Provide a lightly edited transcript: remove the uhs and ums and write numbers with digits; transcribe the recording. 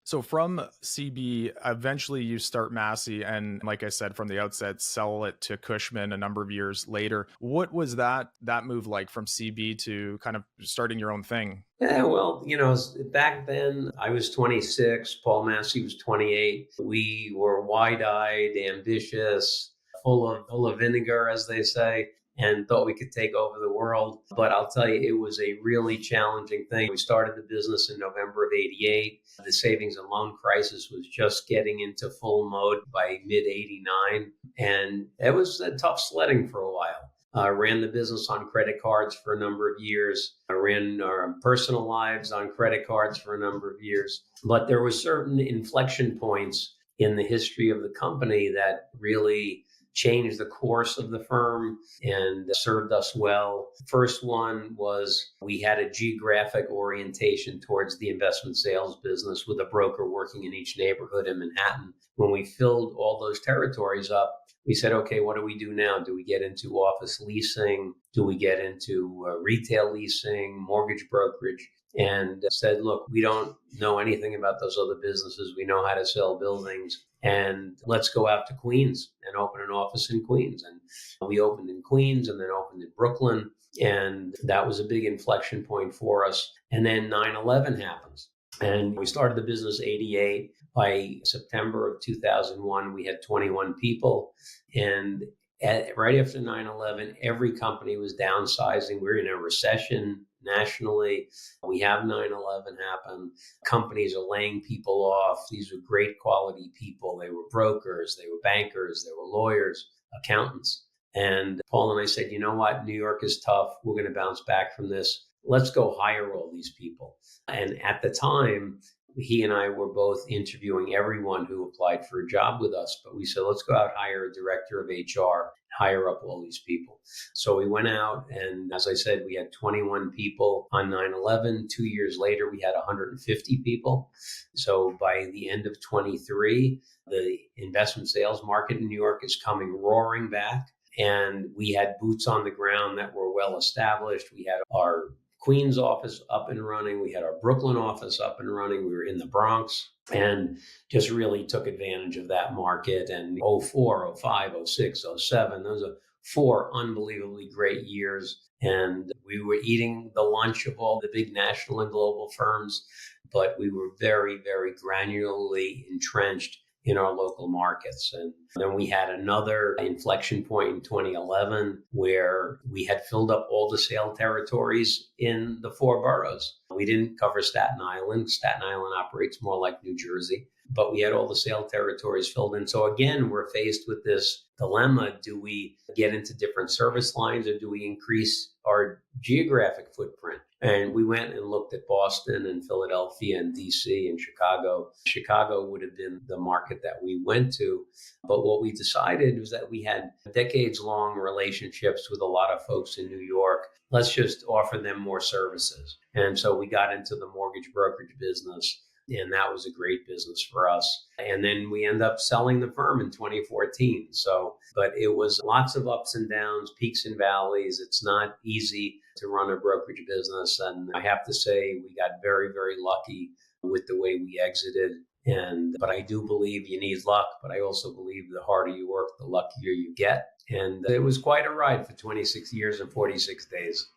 So from CB, eventually you start Massey, and like I said from the outset, sell it to Cushman a number of years later. What was that move like from CB to kind of starting your own thing? Yeah, well, back then I was 26, Paul Massey was 28. We were wide-eyed, ambitious, full of vinegar, as they say, and thought we could take over the world. But I'll tell you, it was a really challenging thing. We started the business in November of 88. The savings and loan crisis was just getting into full mode by mid 89. And it was tough sledding for a while. Ran the business on credit cards for a number of years. I ran our personal lives on credit cards for a number of years. But there were certain inflection points in the history of the company that really changed the course of the firm and served us well. First one was we had a geographic orientation towards the investment sales business with a broker working in each neighborhood in Manhattan. When we filled all those territories up, we said, okay, what do we do now? Do we get into office leasing? Do we get into retail leasing, mortgage brokerage? And said, look, we don't know anything about those other businesses. We know how to sell buildings. And let's go out to Queens and open an office in Queens. And we opened in Queens and then opened in Brooklyn. And that was a big inflection point for us. And then 9/11 happens. And we started the business 88. By September of 2001, we had 21 people. And right after 9/11, every company was downsizing. We were in a recession nationally. We have 9/11 happen. Companies are laying people off. These were great quality people. They were brokers, they were bankers, they were lawyers, accountants. And Paul and I said, you know what? New York is tough. We're going to bounce back from this. Let's go hire all these people. And at the time, he and I were both interviewing everyone who applied for a job with us. But we said, let's go out, hire a director of HR, hire up all these people. So we went out, and as I said, we had 21 people on 9/11. 2 years later, we had 150 people. So by the end of 23, the investment sales market in New York is coming roaring back. And we had boots on the ground that were well established. We had our Queens office up and running. We had our Brooklyn office up and running. We were in the Bronx and just really took advantage of that market. And 04, 05, 06, 07, those are 4 unbelievably great years. And we were eating the lunch of all the big national and global firms, but we were very, very granularly entrenched in our local markets. And then we had another inflection point in 2011 where we had filled up all the sale territories in the 4 boroughs. We didn't cover Staten Island. Staten Island operates more like New Jersey, but we had all the sale territories filled in. So again, we're faced with this dilemma. Do we get into different service lines or do we increase our geographic footprint? And we went and looked at Boston and Philadelphia and DC and Chicago. Chicago would have been the market that we went to. But what we decided was that we had decades-long relationships with a lot of folks in New York. Let's just offer them more services. And so we got into the mortgage brokerage business. And that was a great business for us. And then we end up selling the firm in 2014. But it was lots of ups and downs, peaks and valleys. It's not easy to run a brokerage business. And I have to say, we got very, very lucky with the way we exited. But I do believe you need luck, but I also believe the harder you work, the luckier you get. And it was quite a ride for 26 years and 46 days.